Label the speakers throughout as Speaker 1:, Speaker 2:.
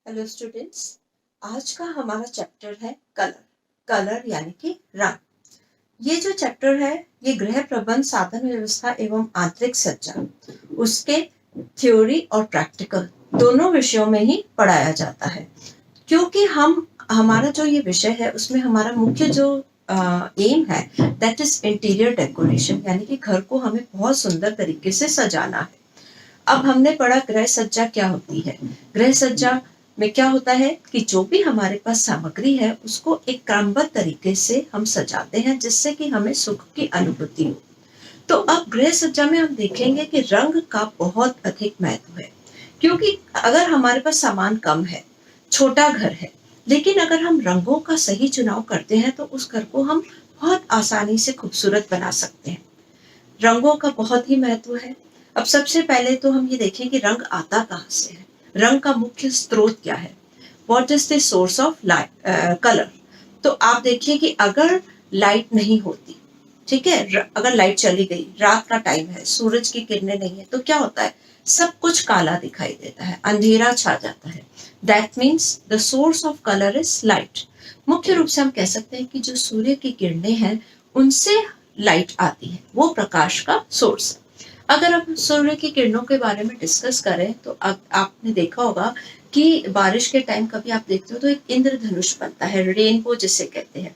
Speaker 1: Hello students. आज का हमारा चैप्टर है कलर। कलर यानी कि रंग। ये जो चैप्टर है ये गृह प्रबंध, साधन व्यवस्था एवं आंतरिक सज्जा, उसके थ्योरी और प्रैक्टिकल दोनों विषयों में ही पढ़ाया जाता है। क्योंकि हमारा जो ये विषय है उसमें हमारा मुख्य जो एम है दैट इज इंटीरियर डेकोरेशन, यानी कि घर को हमें बहुत सुंदर तरीके से सजाना है। अब हमने पढ़ा गृह सज्जा क्या होती है। गृह सज्जा में क्या होता है कि जो भी हमारे पास सामग्री है उसको एक क्रमबद्ध तरीके से हम सजाते हैं जिससे कि हमें सुख की अनुभूति हो। तो अब गृह सज्जा में हम देखेंगे कि रंग का बहुत अधिक महत्व है। क्योंकि अगर हमारे पास सामान कम है, छोटा घर है, लेकिन अगर हम रंगों का सही चुनाव करते हैं तो उस घर को हम बहुत आसानी से खूबसूरत बना सकते हैं। रंगों का बहुत ही महत्व है। अब सबसे पहले तो हम ये देखें कि रंग आता कहाँ से है, रंग का मुख्य स्रोत क्या है। What is the source of light colour. तो आप देखिए कि अगर लाइट नहीं होती, ठीक है, अगर लाइट चली गई, रात का टाइम है, सूरज की किरणें नहीं है, तो क्या होता है, सब कुछ काला दिखाई देता है, अंधेरा छा जाता है। That means the source of colour is light. मुख्य रूप से हम कह सकते हैं कि जो सूर्य की किरणें हैं उनसे लाइट आती है, वो प्रकाश का सोर्स है। अगर हम सूर्य की किरणों के बारे में डिस्कस करें तो आपने देखा होगा कि बारिश के टाइम कभी आप देखते हो तो एक इंद्रधनुष बनता है, रेनबो जिसे कहते हैं।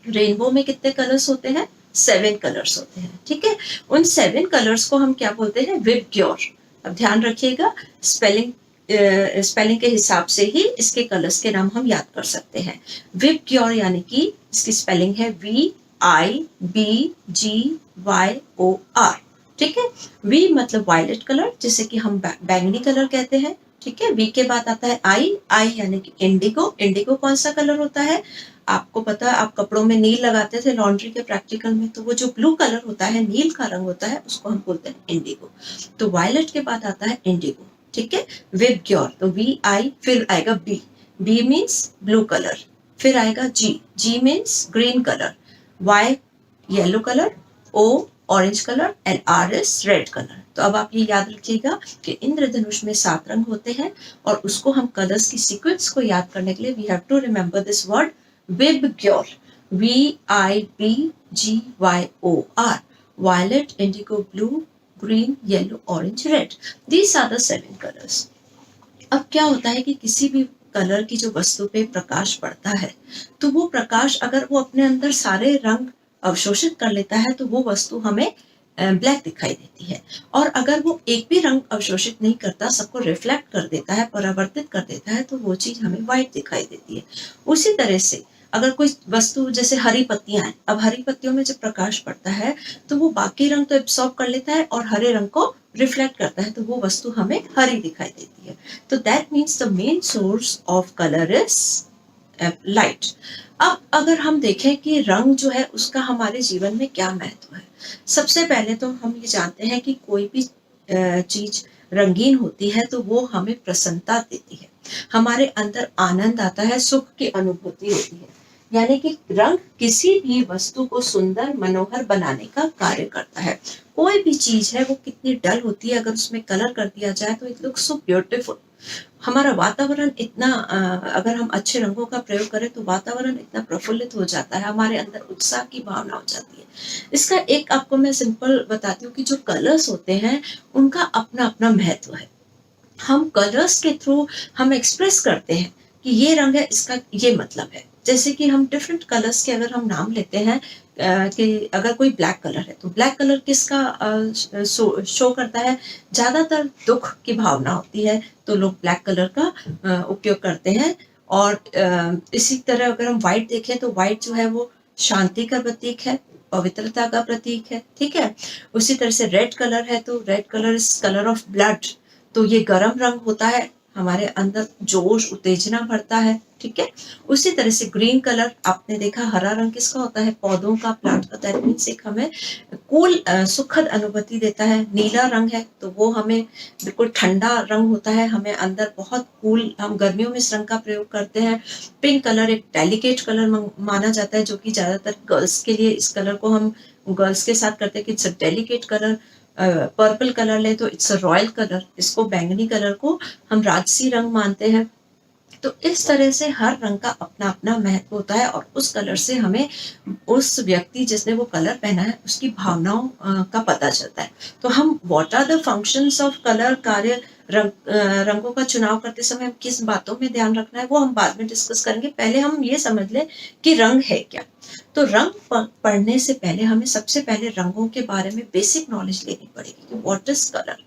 Speaker 1: रेनबो में कितने कलर्स होते हैं? 7 कलर्स होते हैं, ठीक है। उन 7 कलर्स को हम क्या बोलते हैं? विबग्योर। अब ध्यान रखिएगा, स्पेलिंग के हिसाब से ही इसके कलर्स के नाम हम याद कर सकते हैं। विबग्योर यानी कि इसकी स्पेलिंग है VIBGYOR, ठीक है। वी मतलब वायलेट कलर, जिसे कि हम बैंगनी कलर कहते हैं, ठीक है। वी के बाद आता है आई यानी कि इंडिगो। इंडिगो कौन सा कलर होता है? आपको पता है, आप कपड़ों में नील लगाते थे लॉन्ड्री के प्रैक्टिकल में, तो वो जो ब्लू कलर होता है, नील का रंग होता है, उसको हम बोलते हैं इंडिगो। तो वायलेट के बाद आता है इंडिगो, ठीक है। विबग्योर, तो VI, फिर आएगा बी मीन्स ब्लू कलर, फिर आएगा G means green colour, Y yellow colour, O orange colour and R is red colour. तो अब आप ये याद रखिएगा कि इंद्रधनुष में 7 रंग होते हैं और उसको हम कलर्स की सीक्वेंस को याद करने के लिए we have to remember this word VIBGYOR, VIBGYOR, violet, indigo, blue, green, yellow, orange, red. These are the 7 colors. अब क्या होता है कि किसी भी कलर की जो वस्तु पे प्रकाश पड़ता है तो वो प्रकाश अगर वो अपने अंदर सारे रंग अवशोषित कर लेता है तो वो वस्तु हमें ब्लैक दिखाई देती है। और अगर वो एक भी रंग अवशोषित नहीं करता, सबको रिफ्लेक्ट कर देता है, परावर्तित कर देता है, तो वो चीज हमें व्हाइट दिखाई देती है। उसी तरह से अगर कोई वस्तु, जैसे हरी पत्तियां हैं, अब हरी पत्तियों में जब प्रकाश पड़ता है तो वो बाकी रंग तो एब्सॉर्ब कर लेता है और हरे रंग को रिफ्लेक्ट करता है, तो वो वस्तु हमें हरी दिखाई देती है। तो that means the main source of colour is light. अब अगर हम देखें कि रंग जो है उसका हमारे जीवन में क्या महत्व है, सबसे पहले तो हम ये जानते हैं कि कोई भी चीज रंगीन होती है तो वो हमें प्रसन्नता देती है, हमारे अंदर आनंद आता है, सुख की अनुभूति होती है। यानी कि रंग किसी भी वस्तु को सुंदर, मनोहर बनाने का कार्य करता है। कोई भी चीज है वो कितनी डल होती है, अगर उसमें कलर कर दिया जाए तो इट लुक्स सो ब्यूटीफुल। हमारा वातावरण इतना अगर हम अच्छे रंगों का प्रयोग करें तो वातावरण इतना प्रफुल्लित हो जाता है, हमारे अंदर उत्साह की भावना हो जाती है। इसका एक आपको मैं सिंपल बताती हूँ कि जो कलर्स होते हैं उनका अपना अपना महत्व है। हम कलर्स के थ्रू हम एक्सप्रेस करते हैं कि ये रंग है, इसका ये मतलब है। जैसे कि हम डिफरेंट कलर्स के अगर हम नाम लेते हैं कि अगर कोई ब्लैक कलर है तो ब्लैक कलर किसका शो करता है? ज्यादातर दुख की भावना होती है तो लोग ब्लैक कलर का उपयोग करते हैं। और इसी तरह अगर हम व्हाइट देखें तो व्हाइट जो है वो शांति का प्रतीक है, पवित्रता का प्रतीक है, ठीक है। उसी तरह से रेड कलर है तो red colour is colour of blood, तो ये गर्म रंग होता है, हमारे अंदर जोश, उत्तेजना भरता है, ठीक है। उसी तरह से ग्रीन कलर आपने देखा, हरा रंग किसका होता है? पौधों का, प्लांट का। दैट मीन्स एक हमें कूल, सुखद अनुभूति देता है। नीला रंग है तो वो हमें बिल्कुल ठंडा रंग होता है, हमें अंदर बहुत कूल, हम गर्मियों में इस रंग का प्रयोग करते हैं। पिंक कलर एक डेलिकेट कलर माना जाता है, जो कि ज्यादातर गर्ल्स के लिए इस कलर को हम गर्ल्स के साथ करते हैं कि it's a delicate colour. Purple colour ले तो इट्स अ रॉयल कलर, इसको बैंगनी कलर को हम राजसी रंग मानते हैं। तो इस तरह से हर रंग का अपना अपना महत्व होता है और उस कलर से हमें उस व्यक्ति जिसने वो कलर पहना है उसकी भावनाओं का पता चलता है। तो हम what are the functions of colour कार्य रंगों का चुनाव करते समय किस बातों में ध्यान रखना है वो हम बाद में डिस्कस करेंगे। पहले हम ये समझ लें कि रंग है क्या। तो रंग पढ़ने से पहले हमें सबसे पहले रंगों के बारे में बेसिक नॉलेज लेनी पड़ेगी कि व्हाट इज कलर।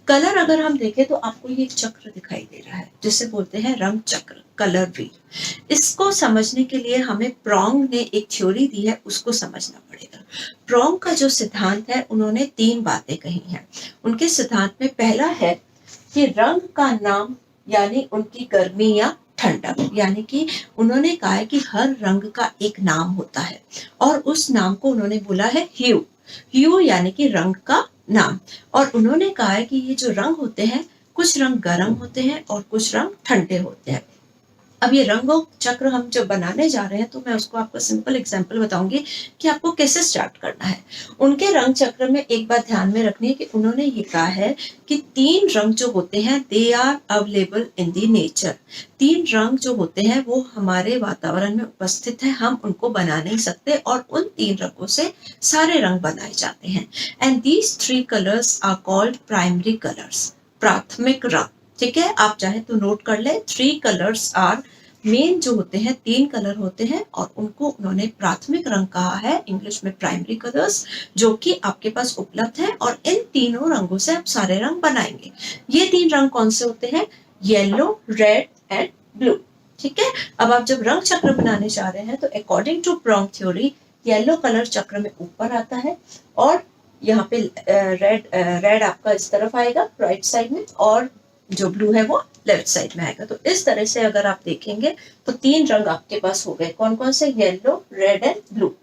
Speaker 1: कलर अगर हम देखें तो आपको ये एक चक्र दिखाई दे रहा है जिसे बोलते हैं रंग चक्र, कलर व्हील। इसको समझने के लिए हमें प्रोंग ने एक थ्योरी दी है, उसको समझना पड़ेगा। प्रोंग का जो सिद्धांत है उन्होंने 3 बातें कही हैं। उनके सिद्धांत में पहला है कि रंग का नाम यानी उनकी गर्मी या ठंडक, यानी कि उन्होंने कहा है कि हर रंग का एक नाम होता है और उस नाम को उन्होंने बोला है ह्यू। ह्यू यानी कि रंग का नाम। और उन्होंने कहा है कि ये जो रंग होते हैं, कुछ रंग गर्म होते हैं और कुछ रंग ठंडे होते हैं। अब ये रंगों चक्र हम जो बनाने जा रहे हैं तो मैं उसको आपको सिंपल एग्जांपल बताऊंगी कि आपको कैसे स्टार्ट करना है। उनके रंग चक्र में एक बात ध्यान में रखनी है कि उन्होंने ये कहा है कि 3 रंग जो होते हैं they are available in the nature. 3 रंग जो होते हैं वो हमारे वातावरण में उपस्थित है, हम उनको बना नहीं सकते और उन 3 रंगों से सारे रंग बनाए जाते हैं। And these 3 colours are called primary colours, प्राथमिक रंग। ठीक है, आप चाहे तो नोट कर ले। 3 कलर्स आर मेन जो होते हैं, 3 कलर होते हैं और उनको उन्होंने प्राथमिक रंग कहा है, इंग्लिश में प्राइमरी कलर्स, जो कि आपके पास उपलब्ध है और इन तीनों रंगों से आप सारे रंग बनाएंगे। ये 3 रंग कौन से होते हैं? Yellow, red and blue. ठीक है, अब आप जब रंग चक्र बनाने जा रहे हैं तो according to Prang theory yellow colour चक्र में ऊपर आता है और यहाँ पे रेड आपका इस तरफ आएगा राइट साइड में और जो ब्लू है वो लेफ्ट साइड में आएगा। तो इस तरह से अगर आप देखेंगे तो 3 रंग आपके पास हो गए। कौन कौन से? Yellow, red and blue.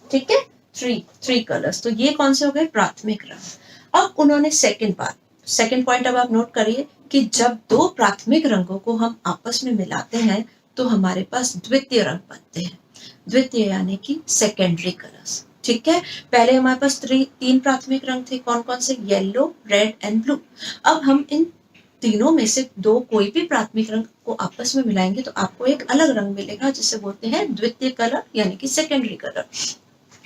Speaker 1: ठीक है, थ्री कलर्स। तो ये कौन से हो गए? प्राथमिक रंग। अब उन्होंने सेकंड पॉइंट अब आप नोट करिए कि जब 2 प्राथमिक रंगों को हम आपस में मिलाते हैं तो हमारे पास द्वितीय रंग बनते हैं। द्वितीय यानी कि सेकेंडरी कलर्स। ठीक है, पहले हमारे पास 3 प्राथमिक रंग थे। कौन कौन से? Yellow, red and blue. अब हम इन तीनों में से 2 कोई भी प्राथमिक रंग को आपस में मिलाएंगे तो आपको एक अलग रंग मिलेगा जिसे बोलते हैं द्वितीय कलर यानी कि सेकेंडरी कलर।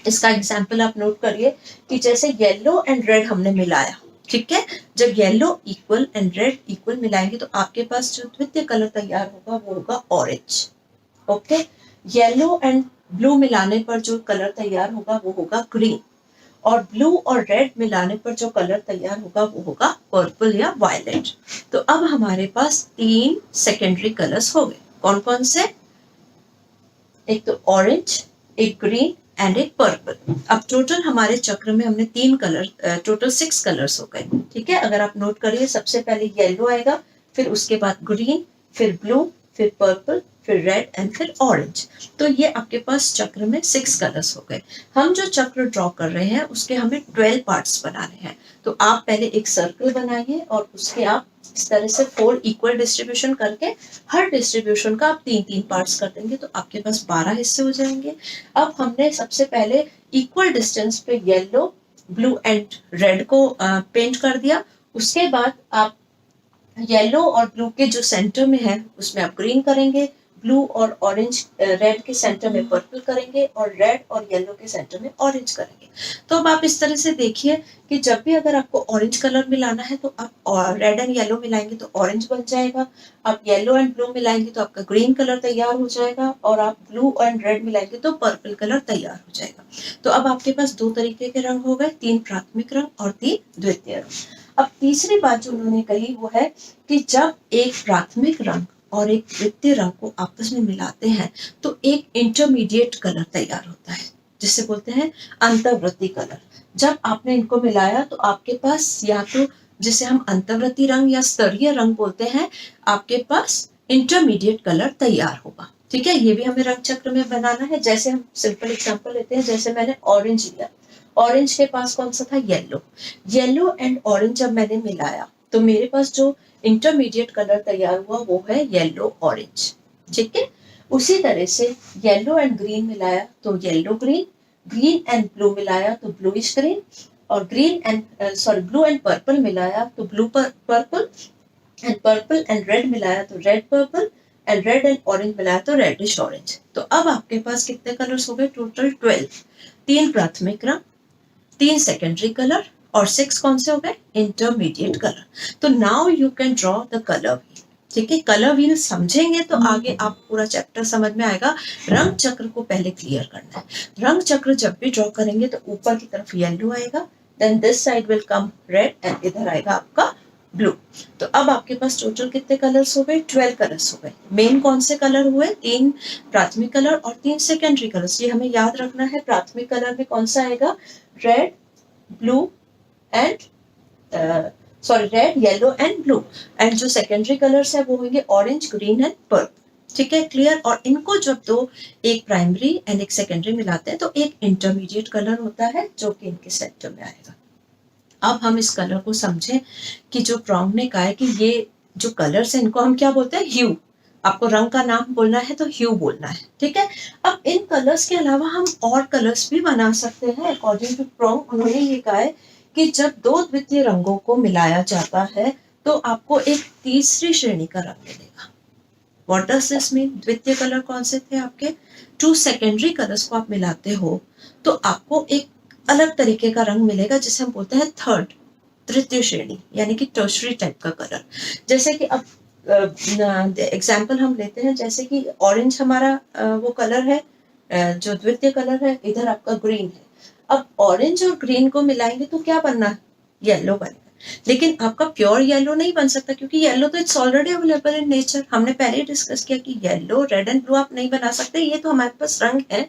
Speaker 1: इसका एग्जाम्पल आप नोट करिए कि जैसे येलो एंड रेड हमने मिलाया। ठीक है, जब yellow equal and red equal मिलाएंगे तो आपके पास जो द्वितीय कलर तैयार होगा वो होगा orange. Okay, yellow and blue मिलाने पर जो कलर तैयार होगा वो होगा ग्रीन और ब्लू और रेड मिलाने पर जो कलर तैयार होगा वो होगा पर्पल या वायलेट। तो अब हमारे पास 3 सेकेंडरी कलर्स हो गए। कौन कौन से? एक तो ऑरेंज, एक ग्रीन एंड एक पर्पल। अब टोटल हमारे चक्र में हमने 3 कलर, टोटल 6 कलर्स हो गए। ठीक है, अगर आप नोट करिए सबसे पहले येलो आएगा, फिर उसके बाद ग्रीन, फिर ब्लू, फिर पर्पल, फिर रेड एंड फिर ऑरेंज। तो ये आपके पास चक्र में 6 कलर्स हो गए। हम जो चक्र ड्रॉ कर रहे हैं उसके हमें 12 पार्ट्स बनाने हैं। तो आप पहले एक सर्कल बनाइए और उसके आप इस तरह से 4 इक्वल डिस्ट्रीब्यूशन करके हर डिस्ट्रीब्यूशन का आप 3-3 पार्ट्स कर देंगे तो आपके पास 12 हिस्से हो जाएंगे। अब हमने सबसे पहले इक्वल डिस्टेंस पे येलो, ब्लू एंड रेड को पेंट कर दिया। उसके बाद आप येलो और ब्लू के जो सेंटर में है उसमें आप ग्रीन करेंगे, ब्लू और ऑरेंज रेड के सेंटर में पर्पल करेंगे और रेड और येलो के सेंटर में ऑरेंज करेंगे। तो अब आप इस तरह से देखिए कि जब भी अगर आपको ऑरेंज कलर मिलाना है तो आप रेड एंड येलो मिलाएंगे तो ऑरेंज बन जाएगा, आप येलो एंड ब्लू मिलाएंगे तो आपका ग्रीन कलर तैयार हो जाएगा और आप ब्लू एंड रेड मिलाएंगे तो पर्पल कलर तैयार हो जाएगा। तो अब आपके पास 2 तरीके के रंग हो गए, 3 प्राथमिक रंग और 3 द्वितीय रंग। अब तीसरी बात जो उन्होंने कही वो है कि जब एक प्राथमिक रंग और एक द्वितीय रंग को आपस में मिलाते हैं तो एक इंटरमीडिएट कलर तैयार होता है जिसे बोलते हैं अंतर्वृत्ति कलर। जब आपने इनको मिलाया तो आपके पास या तो जिसे हम अंतर्वृत्ति रंग या स्तरीय रंग बोलते हैं, आपके पास इंटरमीडिएट कलर तैयार होगा। ठीक है, ये भी हमें रंग चक्र में बनाना है। जैसे हम सिंपल एग्जांपल लेते हैं, जैसे मैंने ऑरेंज लिया, ऑरेंज के पास कौन सा था? येलो। येलो एंड ऑरेंज जब मैंने मिलाया तो मेरे पास जो इंटरमीडिएट कलर तैयार हुआ वो है येलो ऑरेंज। ठीक है, उसी तरह से येलो एंड ग्रीन मिलाया तो yellow green, green and blue मिलाया तो ब्लूइश ग्रीन और ब्लू एंड पर्पल मिलाया तो blue purple and purple and red मिलाया तो red purple, and red and orange मिलाया तो रेडिश ऑरेंज। तो अब आपके पास कितने कलर्स हो गए? टोटल 12। 3 प्राथमिक रंग, 3 सेकेंडरी कलर और 6 कौन से हो गए? Intermediate colour. तो now you can draw the colour wheel. ठीक है, कलर व्हील समझेंगे तो आगे आप पूरा चैप्टर समझ में आएगा। रंग चक्र को पहले क्लियर करना है। रंग चक्र जब भी ड्रॉ करेंगे तो ऊपर की तरफ येलो आएगा, then this side will come red and इधर आएगा आपका ब्लू। तो अब आपके पास टोटल कितने कलर्स हो गए? 12 कलर्स हो गए। मेन कौन से कलर हुए? 3 प्राथमिक कलर और 3 सेकेंडरी कलर्स। ये हमें याद रखना है। प्राथमिक कलर में कौन सा आएगा? Red, blue and red, yellow and blue. And जो सेकेंडरी कलर्स है वो होंगे ऑरेंज, ग्रीन एंड पर्पल। ठीक है, क्लियर। और इनको जब दो, एक प्राइमरी एंड एक सेकेंडरी मिलाते हैं तो एक इंटरमीडिएट कलर होता है जो कि इनके सेंटर में आएगा। अब हम इस कलर को समझें कि जो प्रॉन्ग ने कहा है कि ये जो कलर्स हैं इनको हम क्या बोलते हैं? ह्यू। आपको रंग का नाम बोलना है तो ह्यू बोलना है। ठीक है, अब इन कलर्स के अलावा हम और कलर्स भी बना सकते हैं। अकॉर्डिंग टू प्रॉन्ग उन्होंने ये कहा है कि जब दो द्वितीय रंगों को मिलाया जाता है तो आपको एक तीसरी श्रेणी का रंग मिलेगा। What does this mean? द्वितीय कलर कौन से थे आपके? 2 सेकेंडरी कलर्स को आप मिलाते हो तो आपको एक अलग तरीके का रंग मिलेगा जिसे हम बोलते हैं थर्ड, तृतीय श्रेणी, यानी कि टर्शरी टाइप का कलर। जैसे कि अब एग्जाम्पल हम लेते हैं, जैसे कि ऑरेंज हमारा वो कलर है जो द्वितीय कलर है, इधर आपका ग्रीन है। अब ऑरेंज और ग्रीन को मिलाएंगे तो क्या बनना है? येलो बनेगा। लेकिन आपका प्योर येलो नहीं बन सकता क्योंकि येलो तो it's already available in nature. हमने पहले ही डिस्कस किया कि येलो, रेड एंड ब्लू आप नहीं बना सकते, ये तो हमारे पास रंग है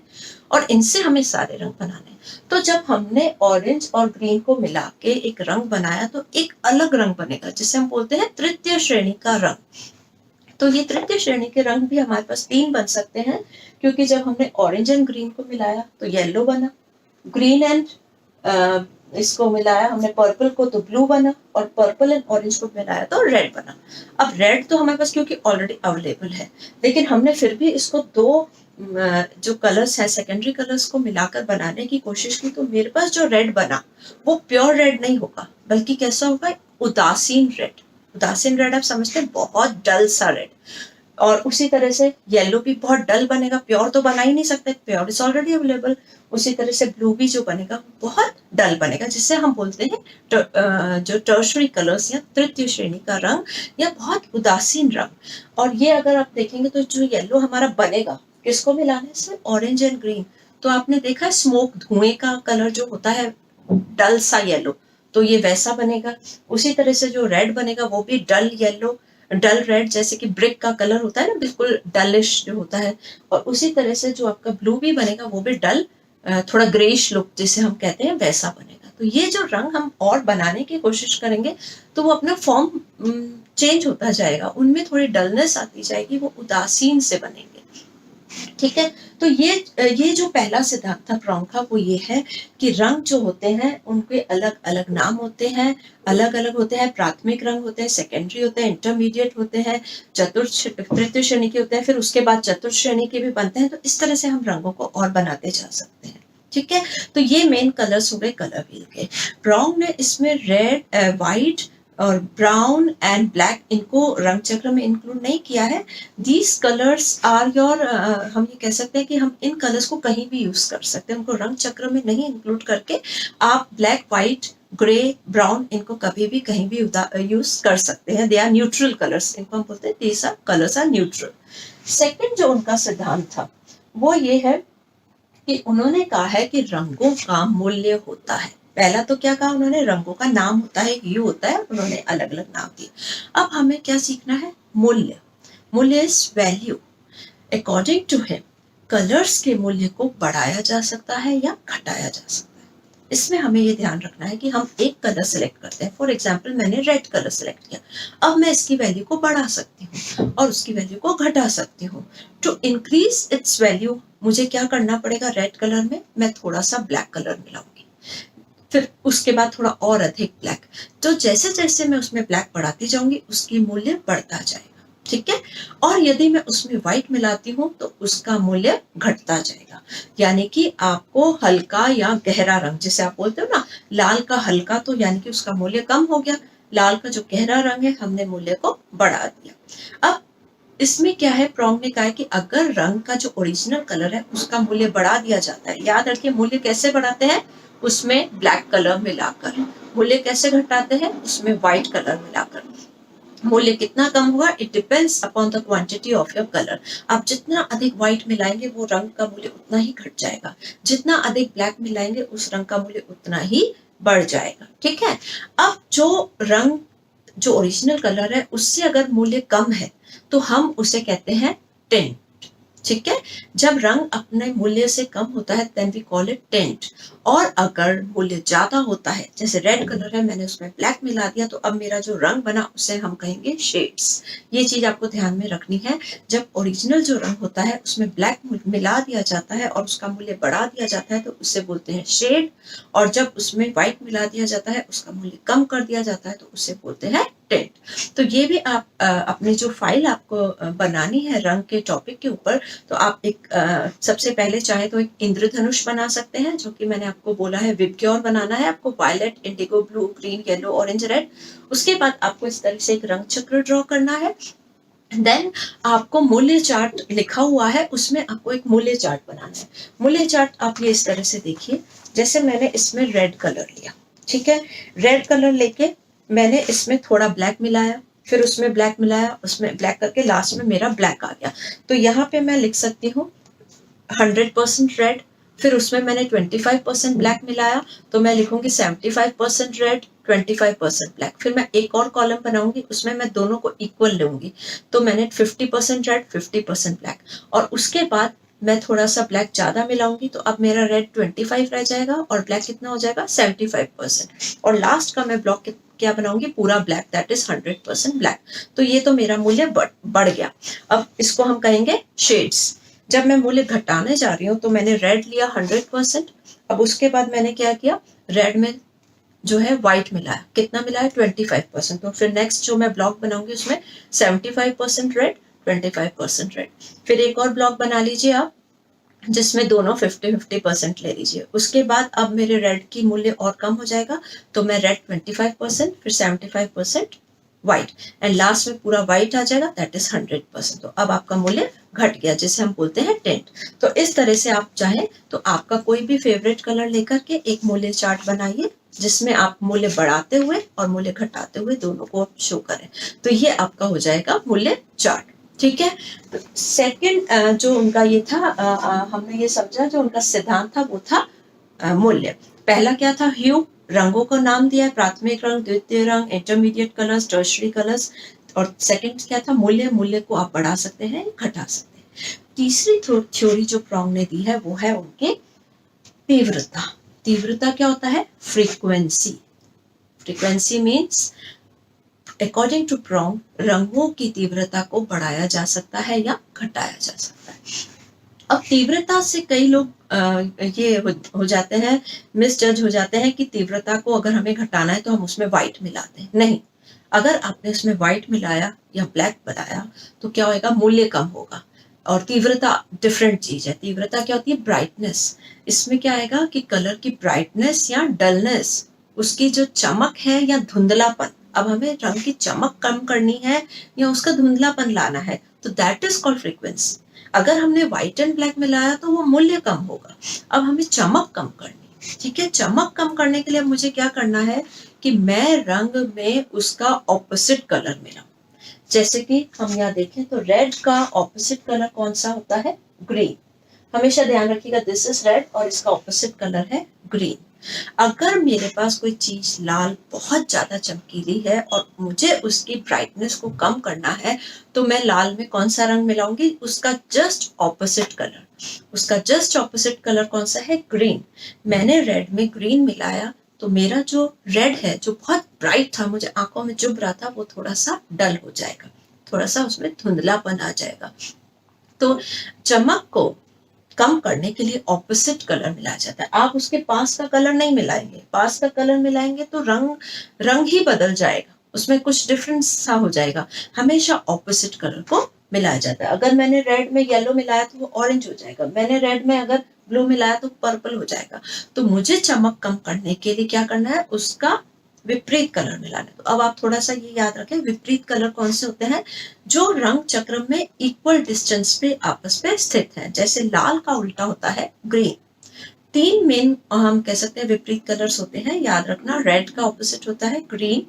Speaker 1: और इनसे हमें सारे रंग बनाने। तो जब हमने ऑरेंज और ग्रीन को मिला के एक रंग बनाया तो एक अलग रंग बनेगा जिसे हम बोलते हैं तृतीय श्रेणी का रंग। तो ये तृतीय श्रेणी के रंग भी हमारे पास 3 बन सकते हैं क्योंकि जब हमने ऑरेंज एंड ग्रीन को मिलाया तो येलो बना, ग्रीन एंड इसको मिलाया हमने पर्पल को तो ब्लू बना, और पर्पल एंड ऑरेंज को मिलाया तो रेड बना। अब रेड तो हमारे पास क्योंकि ऑलरेडी अवेलेबल है, लेकिन हमने फिर भी इसको दो जो कलर्स है सेकेंडरी कलर्स को मिलाकर बनाने की कोशिश की तो मेरे पास जो रेड बना वो प्योर रेड नहीं होगा, बल्कि कैसा होगा? उदासीन रेड। उदासीन रेड आप समझते हैं, बहुत डल सा रेड। और उसी तरह से येलो भी बहुत डल बनेगा, प्योर तो बना ही नहीं सकते, प्योर इज ऑलरेडी अवेलेबल। उसी तरह से ब्लू भी जो बनेगा बहुत डल बनेगा, जिससे हम बोलते हैं जो टर्शरी कलर्स या तृतीय श्रेणी का रंग या बहुत उदासीन रंग। और ये अगर आप देखेंगे तो जो येलो हमारा बनेगा किसको मिलाने से? Orange and green. तो आपने देखा है स्मोक, धुएं का कलर जो होता है डल सा येलो, तो ये वैसा बनेगा। उसी तरह से जो रेड बनेगा वो भी डल येलो, डल रेड, जैसे कि ब्रिक का कलर होता है ना, बिल्कुल डलिश जो होता है। और उसी तरह से जो आपका ब्लू भी बनेगा वो भी डल, थोड़ा ग्रेइश लुक जिसे हम कहते हैं वैसा बनेगा। तो ये जो रंग हम और बनाने की कोशिश करेंगे तो वो अपना फॉर्म चेंज होता जाएगा, उनमें थोड़ी डलनेस आती जाएगी, वो उदासीन से बनेंगे। ठीक है, तो ये जो पहला सिद्धांत था प्रॉन्ग का वो ये है कि रंग जो होते हैं उनके अलग अलग नाम होते हैं, अलग अलग होते हैं। प्राथमिक रंग होते हैं, सेकेंडरी होते हैं, इंटरमीडिएट होते हैं, तृतीय श्रेणी के होते हैं, फिर उसके बाद चतुर्थ श्रेणी के भी बनते हैं। तो इस तरह से हम रंगों को और बनाते जा सकते हैं। ठीक है, तो ये मेन कलर्स हो गए कलर व्हील के। प्रॉन्ग ने इसमें रेड, व्हाइट और ब्राउन एंड ब्लैक इनको रंग चक्र में इंक्लूड नहीं किया है। दीज कलर्स आर योर, हम ये कह सकते हैं कि हम इन कलर्स को कहीं भी यूज कर सकते हैं, उनको रंग चक्र में नहीं इंक्लूड करके आप ब्लैक, व्हाइट, ग्रे, ब्राउन इनको कभी भी कहीं भी यूज कर सकते हैं। दे आर न्यूट्रल कलर्स, इनको हम बोलते हैं these are colours are neutral. Second जो उनका सिद्धांत था वो ये है कि उन्होंने कहा है कि रंगों का मूल्य होता है। पहला तो क्या कहा उन्होंने? रंगों का नाम होता है, ह्यू होता है, उन्होंने अलग अलग नाम दिए। अब हमें क्या सीखना है? मूल्य। मूल्य is value. According to him colours के मूल्य को बढ़ाया जा सकता है या घटाया जा सकता है। इसमें हमें ये ध्यान रखना है कि हम एक कलर सेलेक्ट करते हैं। फॉर एग्जाम्पल मैंने रेड कलर सेलेक्ट किया, अब मैं इसकी वैल्यू को बढ़ा सकती हूँ और उसकी वैल्यू को घटा सकती हूँ। टू इंक्रीज इट्स वैल्यू मुझे क्या करना पड़ेगा? रेड कलर में मैं थोड़ा सा ब्लैक कलर मिलाऊंगी, फिर उसके बाद थोड़ा और अधिक ब्लैक। तो जैसे जैसे मैं उसमें ब्लैक बढ़ाती जाऊंगी उसकी मूल्य बढ़ता जाएगा। ठीक है, और यदि मैं उसमें व्हाइट मिलाती हूँ तो उसका मूल्य घटता जाएगा। यानी कि आपको हल्का या गहरा रंग, जिसे आप बोलते हो ना, लाल का हल्का, तो यानी कि उसका मूल्य कम हो गया। लाल का जो गहरा रंग है हमने मूल्य को बढ़ा दिया। अब इसमें क्या है, प्रोंग ने कहा है कि अगर रंग का जो ओरिजिनल कलर है उसका मूल्य बढ़ा दिया जाता है, याद रखिए मूल्य कैसे बढ़ाते हैं, उसमें ब्लैक कलर मिलाकर। मूल्य कैसे घटाते हैं, उसमें व्हाइट कलर मिलाकर। मूल्य कितना कम हुआ, it depends upon the quantity of your colour. आप जितना अधिक व्हाइट मिलाएंगे वो रंग का मूल्य उतना ही घट जाएगा, जितना अधिक ब्लैक मिलाएंगे उस रंग का मूल्य उतना ही बढ़ जाएगा। ठीक है। अब जो रंग जो ओरिजिनल कलर है उससे अगर मूल्य कम है तो हम उसे कहते हैं टिंट। ठीक है। जब रंग अपने मूल्य से कम होता है then we call it tint. और अगर मूल्य ज्यादा होता है, जैसे रेड कलर है मैंने उसमें ब्लैक मिला दिया, तो अब मेरा जो रंग बना उसे हम कहेंगे शेड्स। ये चीज आपको ध्यान में रखनी है। जब ओरिजिनल जो रंग होता है उसमें ब्लैक मिला दिया जाता है और उसका मूल्य बढ़ा दिया जाता है तो उसे बोलते हैं शेड। और जब उसमें व्हाइट मिला दिया जाता है उसका मूल्य कम कर दिया जाता है तो उसे बोलते हैं टिंट। तो ये भी आप अपनी जो फाइल आपको बनानी है रंग के टॉपिक के ऊपर, तो आप एक सबसे पहले चाहे तो एक इंद्रधनुष बना सकते हैं, जो कि मैंने आपको बोला है विबग्योर बनाना है आपको, violet, indigo blue, green, yellow, orange, red. उसके बाद आपको इस तरह से एक रंग चक्र ड्रॉ करना है। देन आपको मूल्य चार्ट लिखा हुआ है, उसमें आपको एक मूल्य चार्ट बनाना है। मूल्य चार्ट आप ये इस तरह से देखिए, जैसे मैंने इसमें रेड कलर लिया, ठीक है। रेड कलर लेके मैंने इसमें थोड़ा ब्लैक मिलाया, फिर उसमें ब्लैक मिलाया, उसमें ब्लैक करके लास्ट में मेरा ब्लैक आ गया। तो यहाँ पे मैं लिख सकती हूँ 100% रेड। फिर उसमें मैंने 25% ब्लैक मिलाया तो मैं लिखूंगी 75% रेड, 25% ब्लैक। फिर मैं एक और कॉलम बनाऊंगी, उसमें मैं दोनों को इक्वल लूंगी, तो मैंने 50% रेड, 50% ब्लैक। और उसके बाद मैं थोड़ा सा ब्लैक ज्यादा मिलाऊंगी, तो अब मेरा रेड 25 रह जाएगा और ब्लैक कितना हो जाएगा 75%। और लास्ट का मैं ब्लॉक क्या बनाऊंगी, पूरा ब्लैक, दैट इज 100% ब्लैक। तो ये तो मेरा मूल्य बढ़ गया। अब इसको हम कहेंगे शेड्स। जब मैं मूल्य घटाने जा रही हूँ तो मैंने रेड लिया 100%। अब उसके बाद मैंने क्या किया, रेड में जो है व्हाइट मिलाया, कितना मिलाया 25%। तो फिर नेक्स्ट जो मैं ब्लॉक बनाऊंगी उसमें 75% रेड, 25% रेड। फिर एक और ब्लॉक बना लीजिए आप, जिसमें दोनों 50-50% ले लीजिए। उसके बाद अब मेरे रेड की मूल्य और कम हो जाएगा, तो मैं रेड 25%, फिर 75% व्हाइट, एंड लास्ट में पूरा व्हाइट आ जाएगा, दैट इज 100%। तो अब आपका मूल्य घट गया, जिसे हम बोलते हैं टिंट। तो इस तरह से आप चाहें तो आपका कोई भी फेवरेट कलर लेकर के एक मूल्य चार्ट बनाइए, जिसमें आप मूल्य बढ़ाते हुए और मूल्य घटाते हुए दोनों को शो करें। तो ये आपका हो जाएगा मूल्य चार्ट। ठीक है। सेकंड जो उनका ये था, हमने ये समझा जो उनका सिद्धांत था वो था मूल्य। पहला क्या था, ह्यू, रंगों को नाम दिया है, प्राथमिक रंग, द्वितीय रंग, इंटरमीडिएट कलर्स, टर्शरी कलर्स। और सेकंड क्या था, मूल्य। मूल्य को आप बढ़ा सकते हैं, घटा सकते हैं। तीसरी थ्योरी जो प्रोंग ने दी है वो है उनके तीव्रता। तीव्रता क्या होता है, frequency. Frequency means according to Prang रंगों की तीव्रता को बढ़ाया जा सकता है या घटाया जा सकता है। अब तीव्रता से कई लोग ये हो जाते हैं, मिसजज हो जाते हैं कि तीव्रता को अगर हमें घटाना है तो हम उसमें व्हाइट मिलाते हैं। नहीं, अगर आपने उसमें व्हाइट मिलाया या ब्लैक बनाया तो क्या होगा, मूल्य कम होगा। और तीव्रता डिफरेंट चीज है। तीव्रता क्या होती है, ब्राइटनेस। इसमें क्या आएगा कि कलर की ब्राइटनेस या डलनेस, उसकी जो चमक है या धुंधलापन। अब हमें रंग की चमक कम करनी है या उसका धुंधलापन लाना है, तो दैट इज कॉल्ड फ्रीक्वेंसी। अगर हमने व्हाइट एंड ब्लैक मिलाया तो वो मूल्य कम होगा। अब हमें चमक कम करनी, ठीक है। चमक कम करने के लिए मुझे क्या करना है कि मैं रंग में उसका ऑपोजिट कलर मिलाऊं। जैसे कि हम यहाँ देखें तो रेड का ऑपोजिट कलर कौन सा होता है, ग्रीन। हमेशा ध्यान रखिएगा, दिस इज रेड और इसका ऑपोजिट कलर है ग्रीन। अगर मेरे पास कोई चीज लाल बहुत ज्यादा चमकीली है और मुझे उसकी ब्राइटनेस को कम करना है, तो मैं लाल में कौन सा रंग मिलाऊंगी, उसका जस्ट ऑपोजिट कलर। उसका जस्ट ऑपोजिट कलर कौन सा है, ग्रीन। मैंने रेड में ग्रीन मिलाया तो मेरा जो रेड है जो बहुत ब्राइट था, मुझे आंखों में चुभ रहा था, वो थोड़ा सा डल हो जाएगा, थोड़ा सा उसमें धुंधलापन आ जाएगा। तो चमक को कम करने के लिए ऑपोजिट कलर मिलाया जाता है। आप उसके पास का कलर नहीं मिलाएंगे, पास का कलर मिलाएंगे तो रंग ही बदल जाएगा, उसमें कुछ डिफरेंस सा हो जाएगा। हमेशा ऑपोजिट कलर को मिलाया जाता है। अगर मैंने रेड में येलो मिलाया तो वो ऑरेंज हो जाएगा, मैंने रेड में अगर ब्लू मिलाया तो पर्पल हो जाएगा। तो मुझे चमक कम करने के लिए क्या करना है, उसका विपरीत कलर मिलाने। तो अब आप थोड़ा सा ये याद रखें, विपरीत कलर कौन से होते हैं? जो रंग चक्र में इक्वल डिस्टेंस पे आपस में स्थित है। जैसे लाल का उल्टा होता है ग्रीन। 3 मेन हम कह सकते हैं विपरीत कलर्स होते हैं, याद रखना। रेड का ऑपोजिट होता है ग्रीन,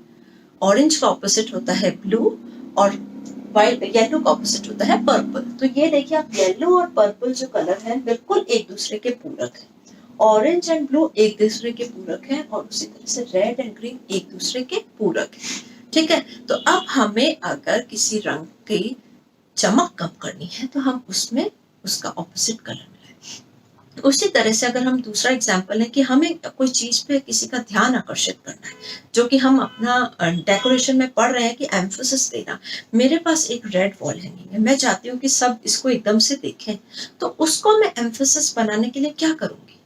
Speaker 1: ऑरेंज का ऑपोजिट होता है ब्लू, और वाइट येलो का ऑपोजिट होता है पर्पल। तो ये देखिए आप, येलो और पर्पल जो कलर है बिल्कुल एक दूसरे के पूरक है। ऑरेंज एंड ब्लू एक दूसरे के पूरक हैं, और उसी तरह से रेड एंड ग्रीन एक दूसरे के पूरक हैं। ठीक है, तो अब हमें अगर किसी रंग की चमक कम करनी है तो हम उसमें उसका ऑपोजिट कलर मिलाएं। उसी तरह से अगर हम दूसरा एग्जाम्पल है कि हमें कोई चीज पे किसी का ध्यान आकर्षित करना है, जो कि हम अपना डेकोरेशन में पढ़ रहे हैं कि एम्फोसिस देना। मेरे पास एक रेड वॉल हैंगिंग है, मैं चाहती हूँ कि सब इसको एकदम से देखें, तो उसको मैं एम्फोसिस बनाने के लिए क्या करूंगी?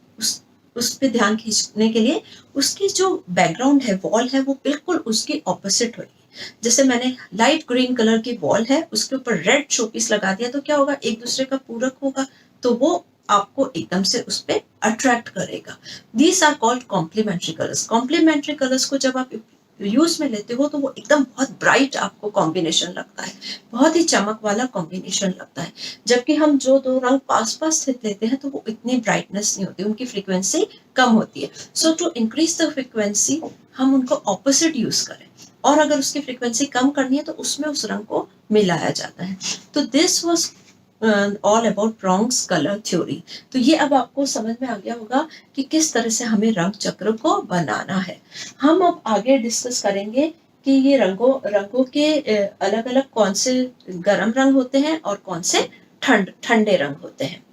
Speaker 1: उस पे ध्यान खींचने के लिए उसकी जो बैकग्राउंड है, वॉल है, वो बिल्कुल उसके ऑपोजिट होगी। जैसे मैंने लाइट ग्रीन कलर की वॉल है, उसके ऊपर रेड शोपीस लगा दिया, तो क्या होगा? एक दूसरे का पूरक होगा, तो वो आपको एकदम से उस पर अट्रैक्ट करेगा। These are called complementary colours. Complementary colours को जब आप यूज में लेते हो तो वो एकदम बहुत ब्राइट आपको कॉम्बिनेशन लगता है, बहुत ही चमक वाला कॉम्बिनेशन लगता है। जबकि हम जो दो रंग पास पास स्थित लेते हैं तो वो इतनी ब्राइटनेस नहीं होती, उनकी फ्रीक्वेंसी कम होती है। सो टू इंक्रीज द फ्रीक्वेंसी हम उनको ऑपोजिट यूज करें, और अगर उसकी फ्रीक्वेंसी कम करनी है तो उसमें उस रंग को मिलाया जाता है। तो this was all about Bronx colour theory. तो ये अब आपको समझ में आ गया होगा कि किस तरह से हमें रंग चक्र को बनाना है। हम अब आगे डिस्कस करेंगे कि ये रंगों के अलग अलग कौन से गर्म रंग होते हैं और कौन से ठंडे रंग होते हैं।